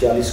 40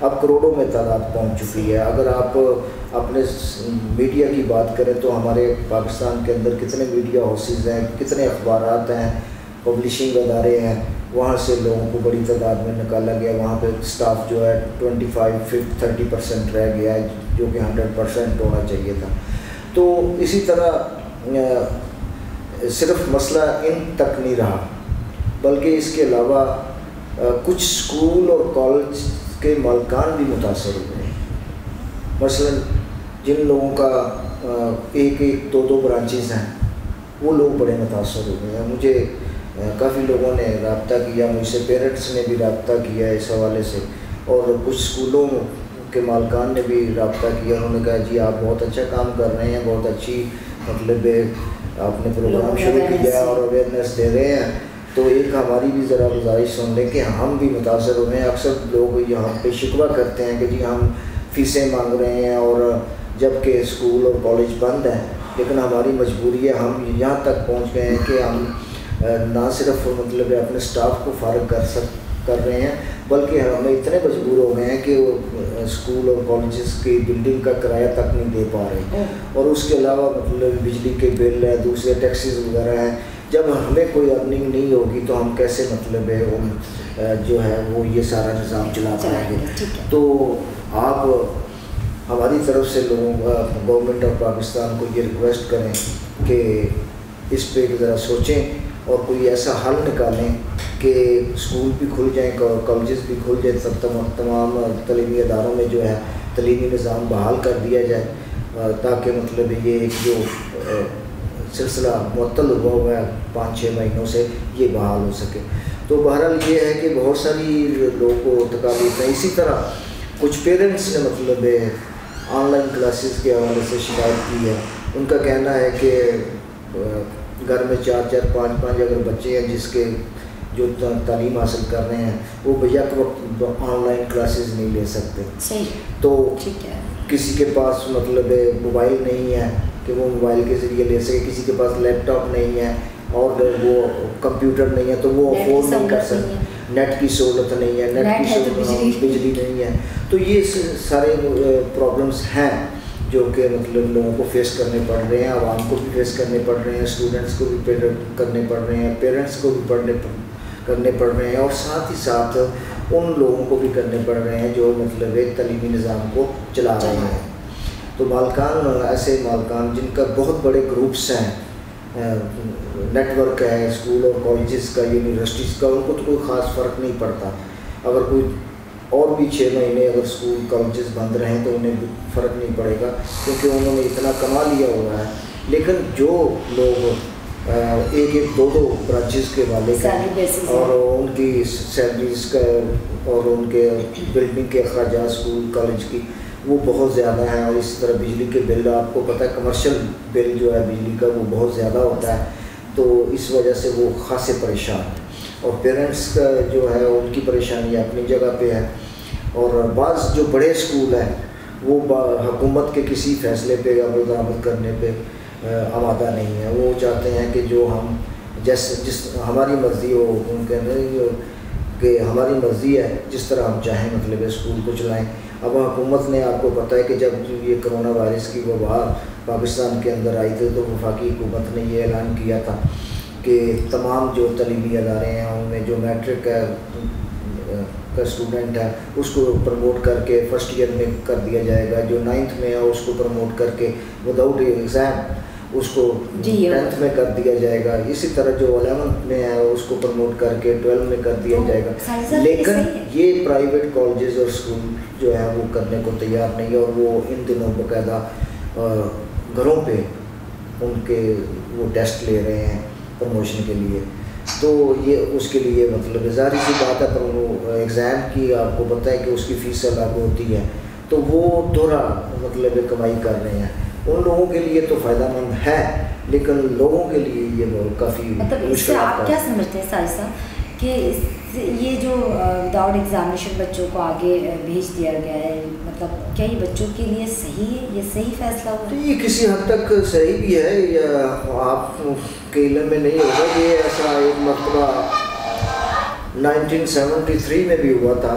اب کروڑوں میں تعداد پہنچ چکی ہے. اگر آپ اپنے میڈیا کی بات کریں تو ہمارے پاکستان کے اندر کتنے میڈیا ہاؤسز ہیں, کتنے اخبارات ہیں, پبلشنگ ادارے ہیں, وہاں سے لوگوں کو بڑی تعداد میں نکالا گیا. وہاں پہ اسٹاف جو ہے 25-30% رہ گیا ہے, جو کہ 100% ہونا چاہیے تھا. تو اسی طرح صرف مسئلہ ان تک نہیں رہا, بلکہ اس کے علاوہ کچھ اسکول اور کالج کے مالکان بھی متاثر ہوئے ہیں. مثلا جن لوگوں کا ایک دو برانچز ہیں, وہ لوگ بڑے متاثر ہوئے ہیں. مجھے کافی لوگوں نے رابطہ کیا, مجھ سے پیرنٹس نے بھی رابطہ کیا اس حوالے سے, اور کچھ اسکولوں کے مالکان نے بھی رابطہ کیا. انہوں نے کہا جی آپ بہت اچھا کام کر رہے ہیں, بہت اچھی مطلب آپ نے پروگرام شروع کیا ہے اور اویئرنیس دے رہے ہیں. تو ایک ہماری بھی ذرا گزارش سن لیں کہ ہم بھی متاثر ہوئے ہیں. اکثر لوگ یہاں پہ شکوہ کرتے ہیں کہ جی ہم فیسیں مانگ رہے ہیں اور جب کہ اسکول اور کالج بند ہیں, لیکن ہماری مجبوری ہے. ہم یہاں تک پہنچ گئے ہیں کہ ہم نہ صرف مطلب اپنے اسٹاف کو فارغ کر رہے ہیں, بلکہ ہمیں اتنے مجبور ہو گئے ہیں کہ وہ اسکول اور کالجز کی بلڈنگ کا کرایہ تک نہیں دے پا رہے. اور اس کے علاوہ مطلب بجلی کے بل ہیں, دوسرے ٹیکسیز وغیرہ ہیں. جب ہمیں کوئی ارننگ نہیں ہوگی تو ہم کیسے مطلب جو ہے وہ یہ سارا نظام چلا پائیں گے. تو آپ ہماری طرف سے لوگوں کا گورنمنٹ آف پاکستان کو یہ ریکویسٹ کریں کہ اس پہ ذرا سوچیں اور کوئی ایسا حل نکالیں کہ اسکول بھی کھل جائیں, کالجز بھی کھل جائیں, تمام تعلیمی اداروں میں جو ہے تعلیمی نظام بحال کر دیا جائے, تاکہ مطلب یہ ایک جو سلسلہ معطل ہوا ہے 5-6 مہینوں سے یہ بحال ہو سکے. تو بہرحال یہ ہے کہ بہت ساری لوگوں کو تکالیف ہیں. اسی طرح کچھ پیرنٹس نے مطلب آن لائن کلاسز کے حوالے سے شکایت کی ہے. ان کا کہنا ہے کہ گھر میں 4-5 اگر بچے ہیں جس کے جو تعلیم حاصل کر رہے ہیں وہ بیک وقت آن لائن کلاسز نہیں لے سکتے. تو کسی کے پاس مطلب موبائل نہیں ہے کہ وہ موبائل کے ذریعے لے سکے, کسی کے پاس لیپ ٹاپ نہیں ہے اور وہ کمپیوٹر نہیں ہے تو وہ افورڈ نہیں کر سکتے, نیٹ کی سہولت نہیں ہے, نیٹ کی سہولت بجلی نہیں ہے. تو یہ سارے پرابلمس ہیں جو کہ مطلب لوگوں کو فیس کرنے پڑ رہے ہیں, عوام کو بھی فیس کرنے پڑ رہے ہیں, اسٹوڈنٹس کو بھی کرنے پڑ رہے ہیں, پیرنٹس کو بھی کرنے پڑ رہے ہیں, اور ساتھ ہی ساتھ ان لوگوں کو بھی کرنے پڑ رہے ہیں جو مطلب ایک تعلیمی نظام کو چلا رہے ہیں. تو مالکان, ایسے مالکان جن کا بہت بڑے گروپس ہیں, نیٹ ورک ہے اسکول اور کالجز کا, یونیورسٹیز کا, ان کو تو کوئی خاص فرق نہیں پڑتا. اگر کوئی اور بھی 6 مہینے اگر اسکول کالجز بند رہیں تو انہیں فرق نہیں پڑے گا, کیونکہ انہوں نے اتنا کما لیا ہوا ہے. لیکن جو لوگ 1-2 برانچز کے والے ہیں اور ان کی سیلریز کا اور ان کے بلڈنگ کے اخراجات اسکول کالج کی وہ بہت زیادہ ہیں, اور اس طرح بجلی کے بل, آپ کو پتہ ہے کمرشل بل جو ہے بجلی کا وہ بہت زیادہ ہوتا ہے, تو اس وجہ سے وہ خاصے پریشان ہیں. اور پیرنٹس کا جو ہے ان کی پریشانی اپنی جگہ پہ ہے. اور بعض جو بڑے اسکول ہیں وہ حکومت کے کسی فیصلے پہ عمل درآمد کرنے پہ آمادہ نہیں ہیں. وہ چاہتے ہیں کہ جو ہم جس ہماری مرضی ہو, ان کے کہ ہماری مرضی ہے جس طرح ہم چاہیں مطلب اسکول کو چلائیں. اب حکومت نے, آپ کو پتہ ہے کہ جب یہ کرونا وائرس کی وبا پاکستان کے اندر آئی تھی تو وفاقی حکومت نے یہ اعلان کیا تھا کہ تمام جو تعلیمی ادارے ہیں ان میں جو میٹرک کا اسٹوڈنٹ ہے اس کو پروموٹ کر کے فرسٹ ایئر میں کر دیا جائے گا, جو 9th میں ہے اس کو پروموٹ کر کے وداؤٹ ایگزام اس کو 10th میں کر دیا جائے گا. اسی طرح جو 11th میں ہے اس کو پروموٹ کر کے 12 میں کر دیا جائے گا. لیکن یہ پرائیویٹ کالجز اور اسکول جو ہے وہ کرنے کو تیار نہیں ہے, اور وہ ان دنوں باقاعدہ گھروں پہ ان کے وہ ٹیسٹ لے رہے ہیں پروموشن کے لیے. تو یہ اس کے لیے مطلب ظاہر سی بات ہے, پر وہ ایگزام کی آپ کو پتہ ہے کہ اس کی فیس الگ ہوتی ہے, تو وہ دوہرا مطلب کمائی کر رہے ہیں. ان لوگوں کے لیے تو فائدہ مند ہے, لیکن لوگوں کے لیے یہ کافی مطلب اس سے آپ کیا سمجھتے ہیں ساجد صاحب کہ یہ جو وداؤٹ ایگزامینیشن بچوں کو آگے بھیج دیا گیا ہے, مطلب کیا یہ بچوں کے لیے صحیح ہے, یہ صحیح فیصلہ ہوا؟ یہ کسی حد تک صحیح بھی ہے, یا آپ کے علم میں نہیں ہوگا. یہ ایسا ایک مرتبہ 1973 میں بھی ہوا تھا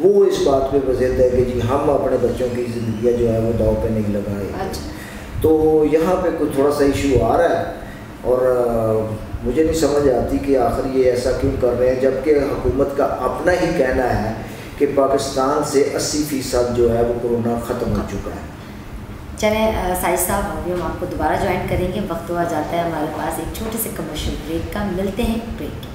وہ اس بات پہ بزد ہے کہ جی ہم اپنے بچوں کی زندگیاں جو ہے وہ داؤ پہ نہیں لگائیں. اچھا. تو یہاں پہ کوئی تھوڑا سا ایشو آ رہا ہے اور مجھے نہیں سمجھ آتی کہ آخر یہ ایسا کیوں کر رہے ہیں، جبکہ حکومت کا اپنا ہی کہنا ہے کہ پاکستان سے 80% جو ہے وہ کورونا ختم ہو چکا ہے. چلیں سائد صاحب، ابھی ہم آپ کو دوبارہ جوائن کریں گے. وقت ہوا جاتا ہے ہمارے پاس ایک چھوٹے سے کمرشل بریک کا. ملتے ہیں بریک کے بعد.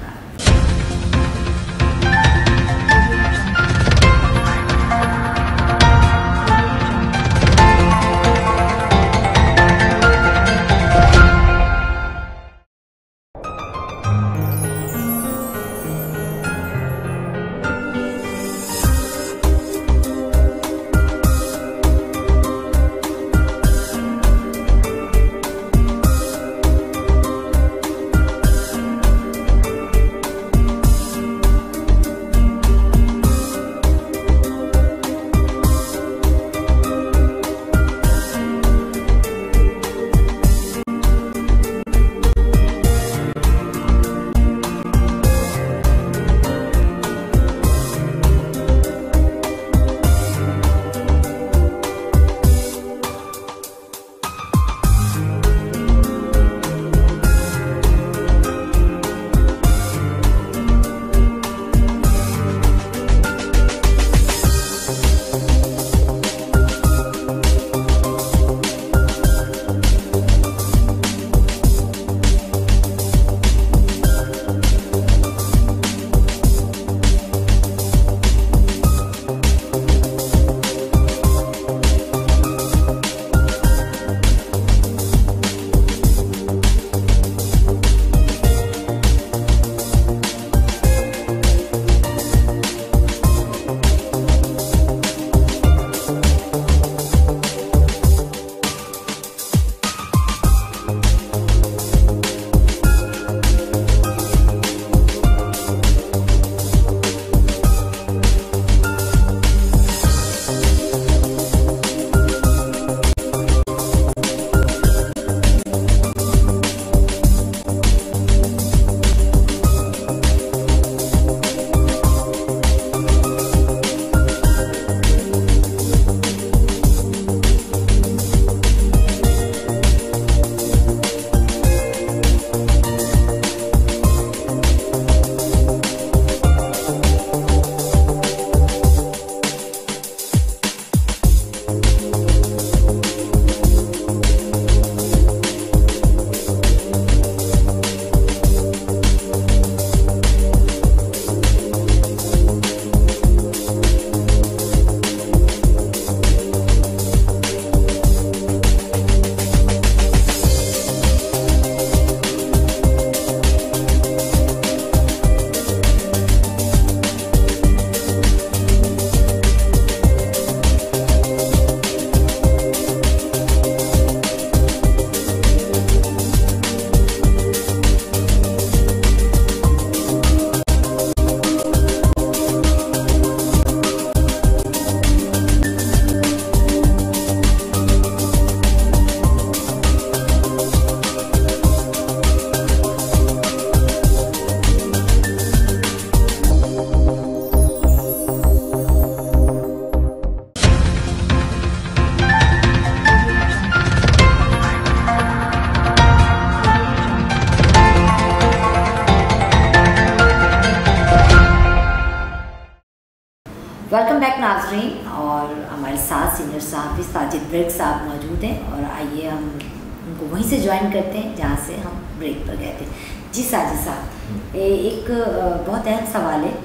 ویلکم بیک ناظرین، اور ہمارے ساتھ سینئر صحافی ساجد بریک صاحب موجود ہیں، اور آئیے ہم ان کو وہیں سے جوائن کرتے ہیں جہاں سے ہم بریک پر گئے تھے. جی ساجد صاحب، ایک بہت اہم سوال ہے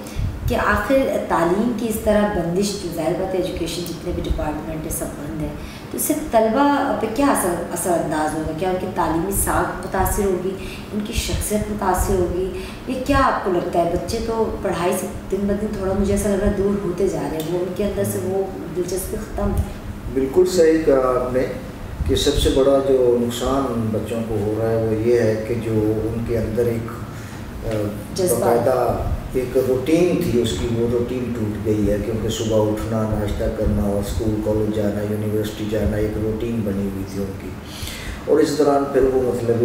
کہ آخر تعلیم کی اس طرح بندش، ظاہر بات ہے ایجوکیشن جتنے بھی ڈپارٹمنٹ ہے سب بند ہے، تو اس سے طلبہ پہ کیا اثر انداز ہوگا؟ کیا ان کی تعلیمی ساکھ متاثر ہوگی، ان کی شخصیت متاثر ہوگی؟ یہ کیا آپ کو لگتا ہے؟ بچے تو پڑھائی سے دن بدن تھوڑا مجھے ایسا لگ رہا ہے دور ہوتے جا رہے ہیں، وہ ان کے اندر سے وہ دلچسپی ختم. بالکل صحیح کہا آپ نے کہ سب سے بڑا جو نقصان بچوں کو ہو رہا ہے وہ یہ ہے کہ جو ان کے اندر ایک باقاعدہ ایک روٹین تھی، اس کی وہ روٹین ٹوٹ گئی ہے، کیونکہ صبح اٹھنا، ناشتہ کرنا اور اسکول کالج جانا، یونیورسٹی جانا، ایک روٹین بنی ہوئی تھی ان کی. اور اس دوران پھر وہ مطلب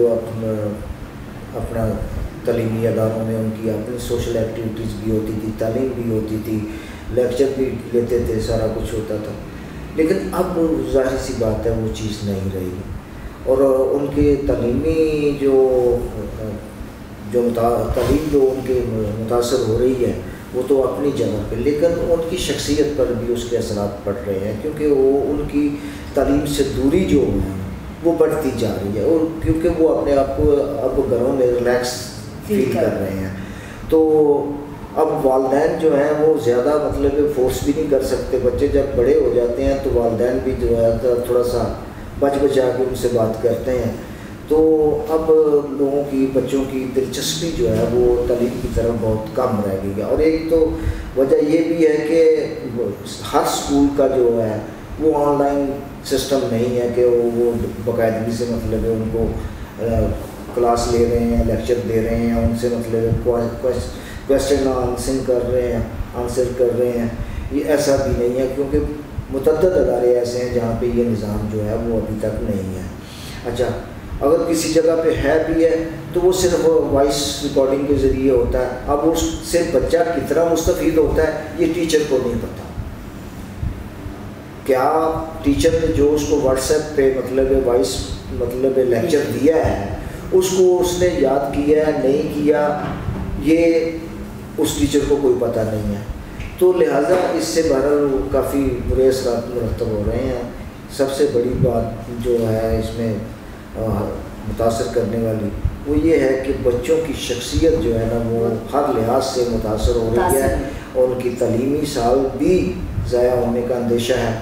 اپنا تعلیمی اداروں میں ان کی اپنی سوشل ایکٹیویٹیز بھی ہوتی تھی، تعلیم بھی ہوتی تھی، لیکچر بھی لیتے تھے, سارا کچھ ہوتا تھا. لیکن اب ظاہر سی بات ہے وہ چیز نہیں رہی, اور ان کے تعلیمی تعلیم جو ان کے متاثر ہو رہی ہے وہ تو اپنی جگہ پہ, لیکن ان کی شخصیت پر بھی اس کے اثرات پڑ رہے ہیں, کیونکہ وہ ان کی تعلیم سے دوری جو ہے وہ بڑھتی جا رہی ہے, اور کیونکہ وہ اپنے آپ کو اب گھروں میں ریلیکس فیل کر رہے ہیں. تو اب والدین جو ہیں وہ زیادہ مطلب فورس بھی نہیں کر سکتے. بچے جب بڑے ہو جاتے ہیں تو والدین بھی جو ہے تھوڑا سا بچا کے ان سے بات کرتے ہیں. تو اب لوگوں کی, بچوں کی دلچسپی جو ہے وہ تعلیم کی طرف بہت کم رہ گئی ہے. اور ایک تو وجہ یہ بھی ہے کہ ہر اسکول کا جو ہے وہ آن لائن سسٹم نہیں ہے کہ وہ باقاعدگی سے مطلب ان کو کلاس لے رہے ہیں, لیکچر دے رہے ہیں, ان سے مطلب کویسچن آنسر کر رہے ہیں. یہ ایسا بھی نہیں ہے, کیونکہ متعدد ادارے ایسے ہیں جہاں پہ یہ نظام جو ہے وہ ابھی تک نہیں ہے. اچھا, اگر کسی جگہ پہ ہے بھی ہے تو وہ صرف وائس ریکارڈنگ کے ذریعے ہوتا ہے. اب اس سے بچہ کتنا مستفید ہوتا ہے یہ ٹیچر کو نہیں پتہ. کیا ٹیچر نے جو اس کو واٹس ایپ پہ مطلب وائس مطلب لیکچر دیا ہے اس کو اس نے یاد کیا ہے نہیں کیا, یہ اس ٹیچر کو کوئی پتہ نہیں ہے. تو لہٰذا اس سے بہرحال کافی برے اثرات مرتب ہو رہے ہیں. سب سے بڑی بات جو ہے اس میں متاثر کرنے والی وہ یہ ہے کہ بچوں کی شخصیت جو ہے نا وہ ہر لحاظ سے متاثر ہو رہی ہے, اور ان کی تعلیمی سال بھی ضائع ہونے کا اندیشہ ہے.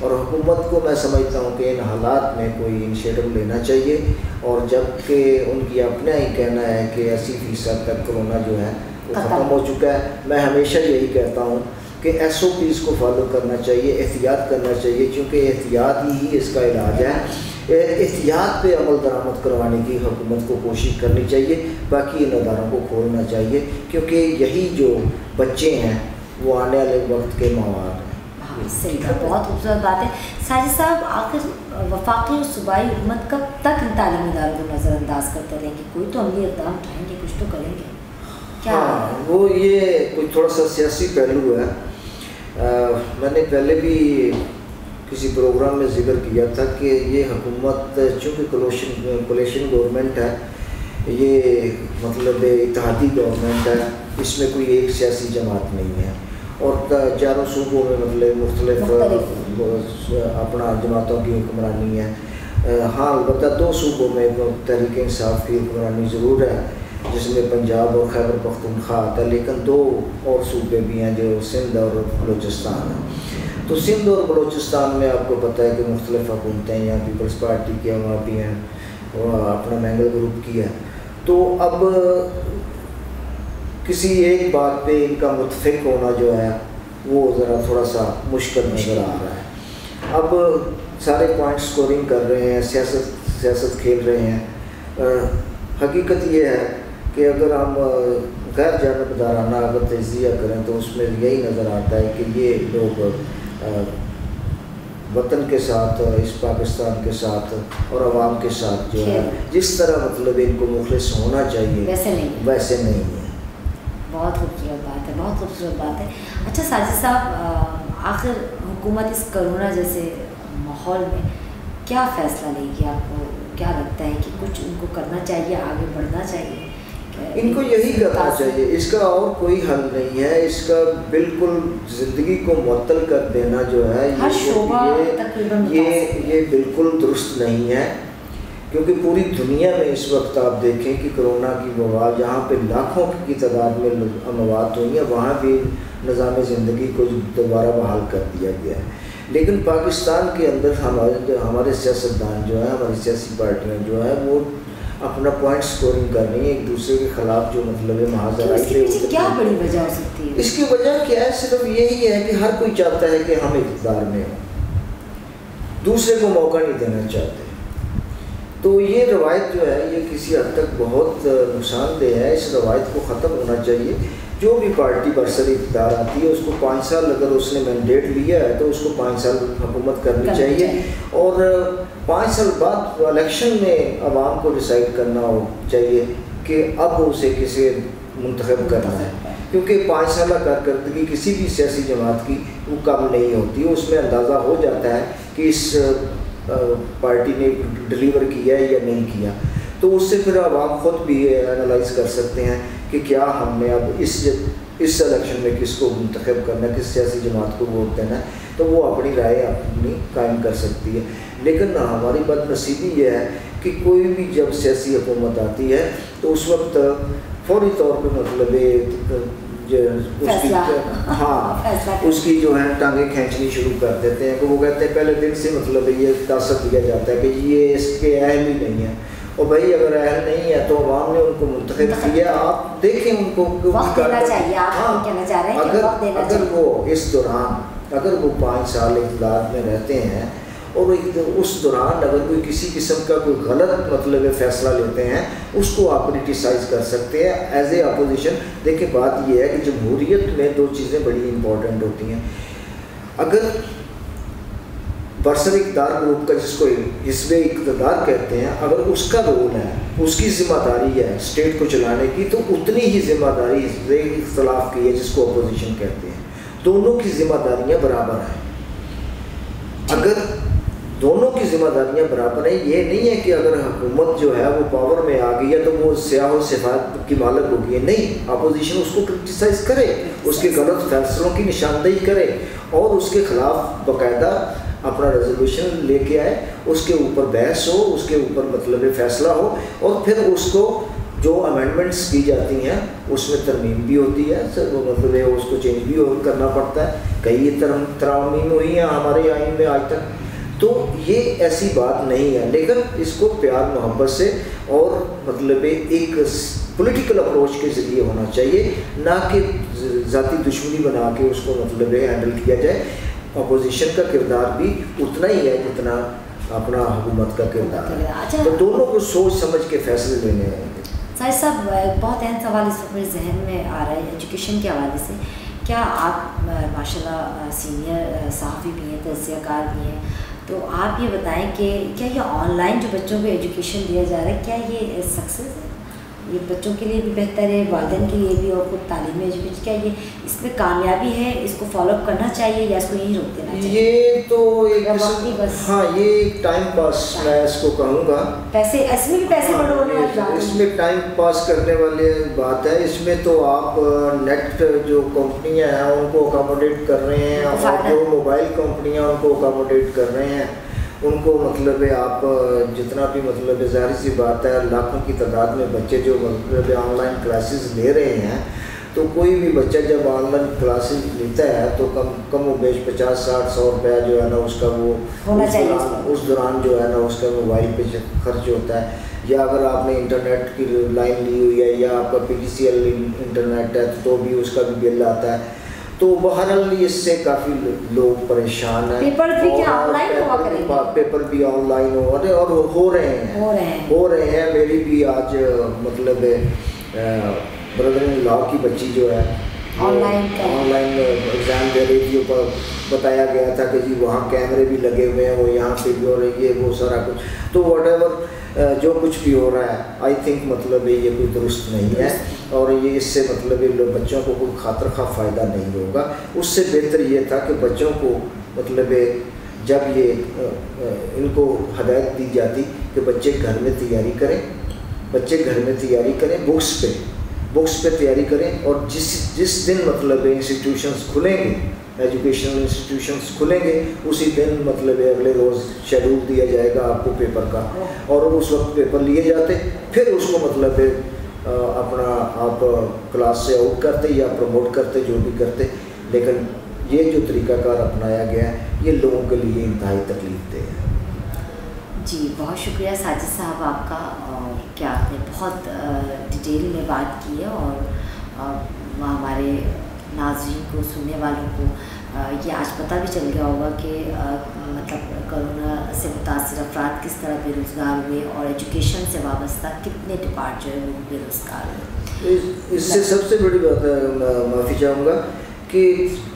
اور حکومت کو میں سمجھتا ہوں کہ ان حالات میں کوئی انیشیٹو لینا چاہیے, اور جب کہ ان کی اپنا ہی کہنا ہے کہ 80% تک کرونا جو ہے وہ ختم ہو چکا ہے. میں ہمیشہ یہی کہتا ہوں کہ SOPs کو فالو کرنا چاہیے, احتیاط کرنا چاہیے, کیونکہ احتیاط ہی اس کا علاج ہے. احتیاط پہ عمل درآمد کروانے کی حکومت کو کوشش کرنی چاہیے, باقی ان اداروں کو کھولنا چاہیے, کیونکہ یہی جو بچے ہیں وہ آنے والے وقت کے مواد ہیں. صحیح تھا, بہت خوبصورت بات ہے. ساجد صاحب, آخر وفاقی اور صوبائی حکومت کب تک ان تعلیمی اداروں کو نظر انداز کرتے رہیں گے؟ کوئی تو عملی اقدام اٹھائیں گے, کچھ تو کریں گے کیا؟ ہاں, وہ یہ کوئی تھوڑا سا سیاسی پہلو ہے. میں نے پہلے بھی کسی پروگرام میں ذکر کیا تھا کہ یہ حکومت چونکہ کولیشن گورنمنٹ ہے, یہ مطلب اتحادی گورنمنٹ ہے, اس میں کوئی ایک سیاسی جماعت نہیں ہے, اور چاروں صوبوں میں مطلب مختلف اپنا جماعتوں کی حکمرانی ہے. ہاں, البتہ 2 صوبوں میں تحریک انصاف کی حکمرانی ضرور ہے, جس میں پنجاب اور خیبر پختونخوا آتا ہے, لیکن 2 اور صوبے بھی ہیں جو سندھ اور بلوچستان ہیں. تو سندھ اور بلوچستان میں آپ کو پتہ ہے کہ مختلف حکومتیں ہیں, یہاں پیپلز پارٹی کی وہاں بھی ہیں, اپنا مینگل گروپ کی ہے. تو اب کسی ایک بات پہ ان کا متفق ہونا جو ہے وہ ذرا تھوڑا سا مشکل نظر آ رہا ہے. اب سارے پوائنٹ سکورنگ کر رہے ہیں, سیاست کھیل رہے ہیں. حقیقت یہ ہے کہ اگر ہم غیر جانبدارانہ اگر تجزیہ کریں تو اس میں یہی نظر آتا ہے کہ یہ لوگ وطن کے ساتھ, اس پاکستان کے ساتھ اور عوام کے ساتھ جو ہے جس طرح مطلب ان کو مخلص ہونا چاہیے ویسے نہیں ہے. بہت خوبصورت بات ہے, بہت خوبصورت بات ہے. اچھا ساجد صاحب, آخر حکومت اس کرونا جیسے ماحول میں کیا فیصلہ لے گی؟ آپ کو کیا لگتا ہے کہ کچھ ان کو کرنا چاہیے, آگے بڑھنا چاہیے؟ ان کو یہی کرنا چاہیے, اس کا اور کوئی حل نہیں ہے. اس کا بالکل زندگی کو معطل کر دینا جو ہے یہ بالکل درست نہیں ہے, کیونکہ پوری دنیا میں اس وقت آپ دیکھیں کہ کرونا کی وبا جہاں پہ لاکھوں کی تعداد میں اموات ہوئی ہیں وہاں بھی نظام زندگی کو دوبارہ بحال کر دیا گیا ہے. لیکن پاکستان کے اندر ہمارے سیاستدان جو ہیں, ہماری سیاسی پارٹیاں جو ہیں وہ اپنا پوائنٹ سکورنگ کر رہی ہیں ایک دوسرے کے خلاف, جو مطلب ہے کیا بڑی وجہ ہو سکتی ہے؟ اس کی وجہ کیا ہے؟ صرف یہی ہے کہ ہر کوئی چاہتا ہے کہ ہم اقتدار میں ہوں, دوسرے کو موقع نہیں دینا چاہتے. تو یہ روایت جو ہے یہ کسی حد تک بہت نقصان دہ ہے. اس روایت کو ختم ہونا چاہیے. جو بھی پارٹی برسر اقتدار آتی ہے اس کو 5 سال اگر اس نے مینڈیٹ لیا ہے تو اس کو 5 سال حکومت کرنی چاہیے, اور 5 سال بعد الیکشن میں عوام کو ڈیسائیڈ کرنا چاہیے کہ اب اسے کسے منتخب کرنا ہے. کیونکہ 5 سالہ کارکردگی کسی بھی سیاسی جماعت کی وہ کم نہیں ہوتی، اس میں اندازہ ہو جاتا ہے کہ اس پارٹی نے ڈلیور کیا ہے یا نہیں کیا، تو اس سے پھر عوام خود بھی انالائز کر سکتے ہیں کہ کیا ہم نے اب اس الیکشن میں کس کو منتخب کرنا ہے، کس سیاسی جماعت کو ووٹ دینا ہے، تو وہ اپنی رائے اپنی قائم کر سکتی ہے۔ لیکن ہماری بد نصیبی یہ ہے کہ کوئی بھی جب سیاسی حکومت آتی ہے تو اس وقت فوری طور پہ مطلب اس کی جو ہے ٹانگیں کھینچنی شروع کر دیتے ہیں، کہ وہ کہتے ہیں پہلے دن سے مطلب یہ تاثر دیا جاتا ہے کہ یہ اس کے اہل ہی نہیں ہے، اور بھائی اگر اہل نہیں ہے تو عوام نے ان کو منتخب کیا، آپ دیکھیں ان کو اگر وہ اس دوران اگر وہ 5 سال اقتدار میں رہتے ہیں اور اس دوران اگر کوئی کسی قسم کا کوئی غلط مطلب فیصلہ لیتے ہیں، اس کو آپ کرٹیسائز کر سکتے ہیں ایز اے اپوزیشن۔ دیکھیں بات یہ ہے کہ جمہوریت میں 2 چیزیں بڑی امپورٹنٹ ہوتی ہیں۔ اگر برسر اقتدار گروپ کا جس کو حزب اقتدار کہتے ہیں، اگر اس کا رول ہے، اس کی ذمہ داری ہے اسٹیٹ کو چلانے کی، تو اتنی ہی ذمہ داری حزب اختلاف کی ہے جس کو اپوزیشن کہتے ہیں۔ دونوں کی ذمہ داریاں برابر ہیں۔ اگر دونوں کی ذمہ داریاں برابر ہیں، یہ نہیں ہے کہ اگر حکومت جو ہے وہ پاور میں آ گئی ہے تو وہ سیاہ و سفید کی مالک ہو گئی ہے، نہیں، اپوزیشن اس کو کرٹیسائز کرے، اس کے غلط فیصلوں کی نشاندہی کرے اور اس کے خلاف باقاعدہ اپنا ریزولوشن لے کے آئے، اس کے اوپر بحث ہو، اس کے اوپر مطلب فیصلہ ہو، اور پھر اس کو جو امینڈمنٹس کی جاتی ہیں اس میں ترمیم بھی ہوتی ہے، مطلب اس کو چینج بھی کرنا پڑتا ہے۔ کئی ترامیم ہوئی ہیں ہمارے آئین میں آج تک، تو یہ ایسی بات نہیں ہے، لیکن اس کو پیار محبت سے اور مطلب ایک پولیٹیکل اپروچ کے ذریعے ہونا چاہیے، نہ کہ ذاتی دشمنی بنا کے اس کو مطلب ہینڈل کیا جائے۔ اپوزیشن کا کردار بھی اتنا ہی ہے جتنا اپنا حکومت کا کردار ہے، تو دونوں کو سوچ سمجھ کے فیصلے لینے ہیں۔ ساجد صاحب، بہت اہم سوال اس وقت میرے ذہن میں آ رہا ہے ایجوکیشن کے حوالے سے۔ کیا آپ ماشاء اللہ سینئر صحافی بھی ہیں، تجزیہ کار بھی ہیں، تو آپ یہ بتائیں کہ کیا یہ آن لائن جو بچوں کو ایجوکیشن دیا جا رہا ہے، کیا یہ سکسیز ہے؟ یہ بچوں کے لیے بھی بہتر ہے، والدین کے لیے بھی، اور خود تعلیمی ایجوکیشن، کیا یہ اس میں کامیابی ہے؟ اس کو فالو اپ کرنا چاہیے یا اس کو یہیں روک دینا چاہیے؟ یہ تو ایک ہاں، یہ ایک ٹائم پاس میں اس کو کہوں گا۔ پیسے اس میں بھی پیسے بڑھانے والی بات ہے، اس میں ٹائم پاس کرنے والی بات ہے۔ اس میں تو آپ نیٹ جو کمپنیاں ہیں ان کو اکاموڈیٹ کر رہے ہیں، اور جو موبائل کمپنیاں ان کو اکاموڈیٹ کر رہے ہیں، ان کو مطلب آپ جتنا بھی مطلب ظاہر سی بات ہے لاکھوں کی تعداد میں بچے جو مطلب آن لائن کلاسز لے رہے ہیں، تو کوئی بھی بچہ جب آن لائن کلاسز لیتا ہے تو کم و بیش 50-60-100 روپیہ جو ہے نا اس کا وہ اس دوران جو ہے نا اس کا موبائل پہ خرچ ہوتا ہے۔ یا اگر آپ نے انٹرنیٹ کی لائن لی ہوئی ہے یا آپ کا PTCL انٹرنیٹ ہے تو بھی اس کا بھی بل آتا ہے، تو بہرحال اس سے کافی لوگ پریشان ہیں۔ پیپر بھی کیا آن لائن ہوا کریں گے؟ پیپر بھی آن لائن اور ہو رہے ہیں۔ میری بھی آج مطلب بردر ان لا کی بچی جو ہے آن لائن ایگزام دے رہی تھی، اوپر بتایا گیا تھا کہ جی وہاں کیمرے بھی لگے ہوئے ہیں، وہ یہاں پہ بھی ہو رہی ہے، وہ سارا کچھ، تو واٹ ایور جو کچھ بھی ہو رہا ہے آئی تھنک مطلب یہ کوئی درست نہیں ہے، اور یہ اس سے مطلب بچوں کو کوئی خاطر خواہ فائدہ نہیں ہوگا۔ اس سے بہتر یہ تھا کہ بچوں کو مطلب جب یہ ان کو ہدایت دی جاتی کہ بچے گھر میں تیاری کریں، بکس پہ تیاری کریں، اور جس دن مطلب انسٹیٹیوشنس کھلیں گے، ایجوکیشنل انسٹیٹیوشنس کھلیں گے، اسی دن مطلب اگلے روز شیڈول دیا جائے گا آپ کو پیپر کا، اور اس وقت پیپر لیے جاتے، پھر اس کو مطلب اپنا آپ کلاس سے آؤٹ کرتے یا پروموٹ کرتے، جو بھی کرتے۔ لیکن یہ جو طریقہ کار اپنایا گیا ہے یہ لوگوں کے لیے انتہائی تکلیف دہ ہے۔ جی بہت شکریہ ساجد صاحب آپ کا، اور کیا آپ نے بہت ڈیٹیل میں بات کی ہے، اور ہمارے ناظرین کو، سننے والوں کو یہ آج پتہ بھی چل گیا ہوگا کہ مطلب کرونا سے متاثر افراد کس طرح بے روزگار ہوئے، اور ایجوکیشن سے وابستہ کتنے ڈپارٹ جو ہے وہ بے روزگار ہوئے۔ اس سے سب سے بڑی بات ہے، معافی چاہوں گا، کہ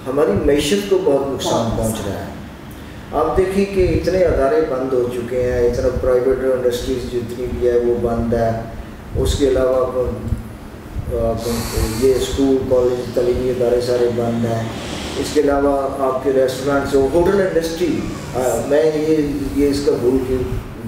ہماری معیشت کو بہت نقصان پہنچ رہا ہے۔ آپ دیکھیں کہ اتنے ادارے بند ہو چکے ہیں، اتنا پرائیویٹ انڈسٹریز جتنی بھی ہے وہ بند ہے، اس کے علاوہ یہ اسکول کالج تعلیمی ادارے سارے بند ہیں. اس کے علاوہ آپ کے ریسٹورینٹس ہو, ہوٹل انڈسٹری, میں یہ اس کا بھول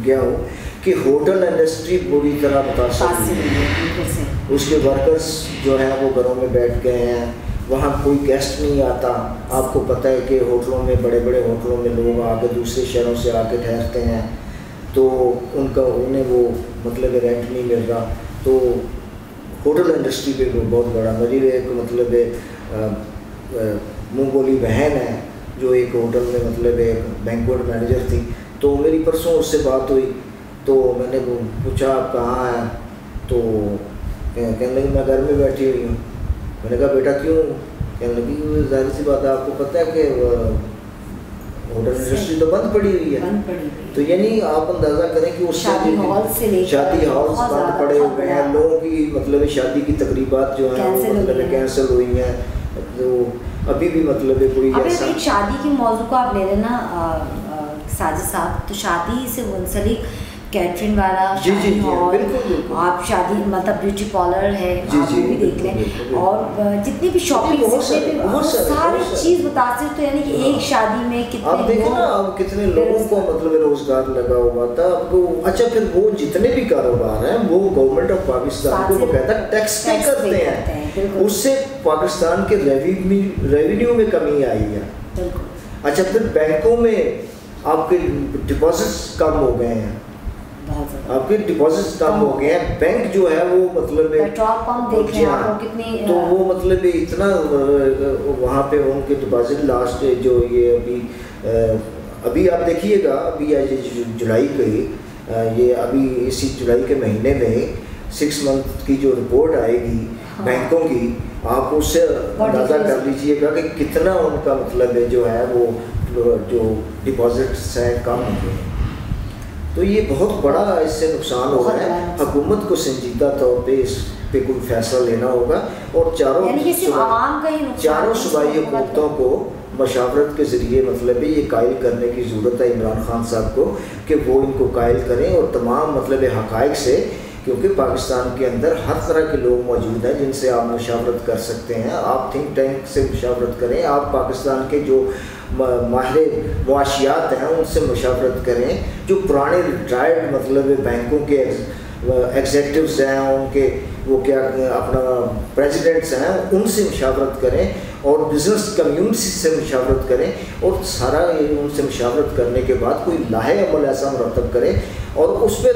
گیا ہوں کہ ہوٹل انڈسٹری بری طرح متاثر ہوئی ہے. اس کے ورکرز جو ہیں وہ گھروں میں بیٹھ گئے ہیں, وہاں کوئی گیسٹ نہیں آتا. آپ کو پتہ ہے کہ ہوٹلوں میں, بڑے بڑے ہوٹلوں میں لوگ آ کے دوسرے شہروں سے آ کے ٹھہرتے ہیں, تو انہیں وہ مطلب رینٹ نہیں مل رہا. تو ہوٹل انڈسٹری پہ بہت بڑا, میری ایک مطلب منہ بولی بہن ہے جو ایک ہوٹل میں مطلب ایک بینکوٹ مینیجر تھی. تو میری پرسوں اس سے بات ہوئی, تو میں نے پوچھا آپ کہاں ہیں, تو کہنے لگی میں گھر میں بیٹھی ہوئی ہوں. میں نے کہا بیٹا کیوں؟ کہنے لگی ظاہر سی بات ہے, آپ کو پتہ ہے کہ ہوٹل انڈسٹری تو بند پڑی ہوئی ہے. تو یعنی آپ اندازہ کریں کہ اس شادی ہالس بند پڑے ہوئے ہیں, لوگوں کی مطلب شادی کی تقریبات جو ہیں وہ مطلب کینسل ہوئی ہیں. تو ابھی بھی مطلب کوئی ایسا شادی کے موضوع کو آپ لے رہے نا ساجد صاحب, تو شادی سے منسلک کیٹرنگ والا شادی ہال, آپ شادی مطلب بیوٹی پارلر ہے, آپ وہ بھی دیکھ لیں, اور جتنی بھی شاپنگ ساری چیز متاثر. تو یعنی کہ ایک شادی میں کتنے آپ دیکھیں نا, اب کتنے لوگوں کو مطلب روزگار لگا ہوا تھا. اب کو اچھا پھر وہ جتنے بھی کاروبار ہیں وہ گورنمنٹ آف پاکستان کو باقاعدہ ٹیکس پے کرتے ہیں, اس سے پاکستان کے ریونیو میں کمی آئی ہے. اچھا پھر بینکوں میں آپ کے ڈپازٹس کم ہو گئے ہیں, آپ کے ڈپازٹس کم ہو گئے ہیں. بینک جو ہے وہ مطلب پیٹرول پمپ دیکھیں آپ کو کتنی, تو وہ مطلب اتنا وہاں پہ ان کے ڈپازٹ لاسٹ جو یہ ابھی آپ دیکھیے گا, ابھی جولائی کی یہ ابھی اسی جولائی کے مہینے میں 6 منتھ کی جو رپورٹ آئے گی بینکوں کی, آپ اس سے اندازہ کر لیجئے گا کہ کتنا ان کا مطلب جو ہے وہ جو ڈپازٹس ہیں کم ہو گئے. تو یہ بہت بڑا اس سے نقصان ہو رہا ہے. حکومت کو سنجیدہ طور پہ اس پہ کوئی فیصلہ لینا ہوگا, اور چاروں صوبائی حکومتوں کو مشاورت کے ذریعے مطلب یہ قائل کرنے کی ضرورت ہے عمران خان صاحب کو, کہ وہ ان کو قائل کریں, اور تمام مطلب حقائق سے, کیونکہ پاکستان کے اندر ہر طرح کے لوگ موجود ہیں جن سے آپ مشاورت کر سکتے ہیں. آپ تھنک ٹینک سے مشاورت کریں, آپ پاکستان کے جو ماہر معاشیات ہیں ان سے مشاورت کریں, جو پرانے ریٹائرڈ مطلب بینکوں کے ایگزیکٹوز ہیں, ان کے وہ کیا اپنا پریزیڈنٹس ہیں, ان سے مشاورت کریں, اور بزنس کمیونٹی سے مشاورت کریں, اور سارا ان سے مشاورت کرنے کے بعد کوئی لاہے عمل ایسا مرتب کریں, اور اس پہ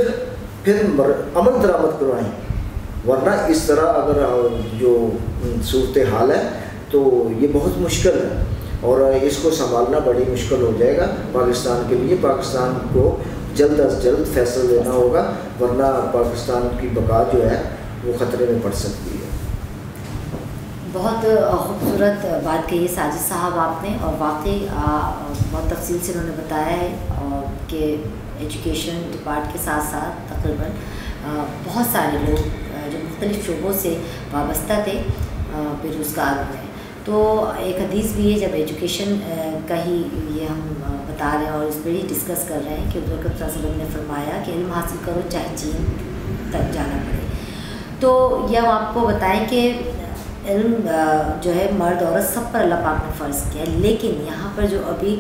پھر عمل درآمد کروائیں. ورنہ اس طرح اگر جو صورتحال ہے تو یہ بہت مشکل ہے, اور اس کو سنبھالنا بڑی مشکل ہو جائے گا پاکستان کے لیے. پاکستان کو جلد از جلد فیصلہ لینا ہوگا, ورنہ پاکستان کی بقا جو ہے وہ خطرے میں پڑ سکتی ہے. بہت خوبصورت بات کہی ہے ساجد صاحب آپ نے, اور واقعی بہت تفصیل سے انہوں نے بتایا ہے کہ ایجوکیشن ڈپارٹ کے ساتھ ساتھ تقریباً بہت سارے لوگ جو مختلف شعبوں سے وابستہ تھے بے روزگار ہوئے. تو ایک حدیث بھی ہے, جب ایجوکیشن کا ہی یہ ہم بتا رہے ہیں اور اس پہ ہی ڈسکس کر رہے ہیں, کہ حضور اکرم صلی اللہ علیہ وسلم نے فرمایا کہ علم حاصل کرو چاہے چین تک جانا پڑے. تو یہ ہم آپ کو بتائیں کہ علم جو ہے مرد عورت سب پر اللہ پاک نے فرض کیا ہے, لیکن یہاں پر جو ابھی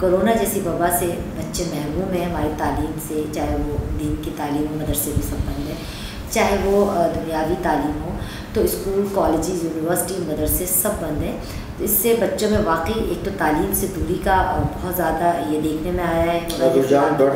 کرونا جیسی وبا سے بچے محروم ہیں ہماری تعلیم سے, چاہے وہ دین کی تعلیم ہو, مدرسے بھی سب بند ہیں, چاہے وہ دنیاوی تعلیم ہو, تو اسکول کالجز یونیورسٹی مدرسے سب بند ہیں. تو اس سے بچوں میں واقعی ایک تو تعلیم سے دوری کا بہت زیادہ یہ دیکھنے میں آیا ہے, رجحان بڑھ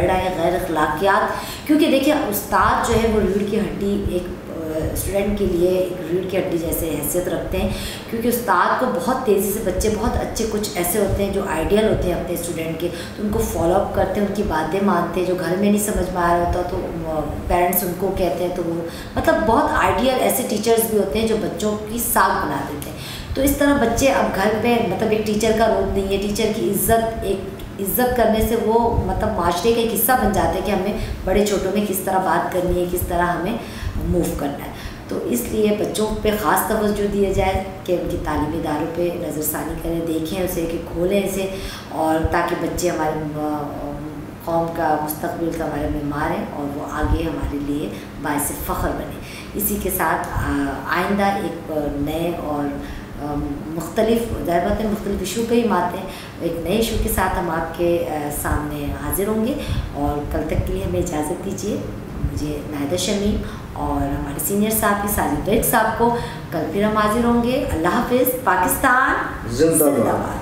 رہا ہے, غیر اخلاقیات. کیونکہ دیکھیے استاد جو ہے وہ ریڑھ کی ہڈی ایک اسٹوڈنٹ کے لیے ایک ریڑھ کی ہڈی جیسے حیثیت رکھتے ہیں, کیونکہ استاد کو بہت تیزی سے بچے بہت اچھے کچھ ایسے ہوتے ہیں جو آئیڈیل ہوتے ہیں اپنے اسٹوڈنٹ کے, تو ان کو فالو اپ کرتے ہیں, ان کی باتیں مانتے ہیں, جو گھر میں نہیں سمجھ میں آ رہا ہوتا تو پیرنٹس ان کو کہتے ہیں, تو وہ مطلب بہت آئیڈیل ایسے ٹیچرز بھی ہوتے ہیں جو بچوں کی ساکھ بنا دیتے ہیں. تو اس طرح بچے اب گھر پہ مطلب ایک ٹیچر کا رول نہیں ہے, ٹیچر کی عزت کرنے سے وہ مطلب معاشرے کا ایک حصہ بن جاتے ہیں کہ ہمیں بڑے چھوٹوں میں کس طرح بات کرنی ہے, کس طرح ہمیں موو کرنا ہے. تو اس لیے بچوں پہ خاص توجہ دیا جائے کہ ان کی تعلیمی اداروں پہ نظر ثانی کریں, دیکھیں اسے, کہ کھولیں اسے, اور تاکہ بچے ہمارے قوم کا مستقبل کا ہمارے معمار ہیں اور وہ آگے ہمارے لیے باعث فخر بنے. اسی کے ساتھ آئندہ ایک نئے اور مختلف ضرورت مختلف ایشو پہ ہی آتے ہیں. ایک نئے ایشو کے ساتھ ہم آپ کے سامنے حاضر ہوں گے اور کل تک کے لیے ہمیں اجازت دیجیے. مجھے ناہدہ شمیم اور ہمارے سینئر صاحب ساجد بیگ صاحب کو کل پھر ہم حاضر ہوں گے. اللہ حافظ. پاکستان زندہ باد.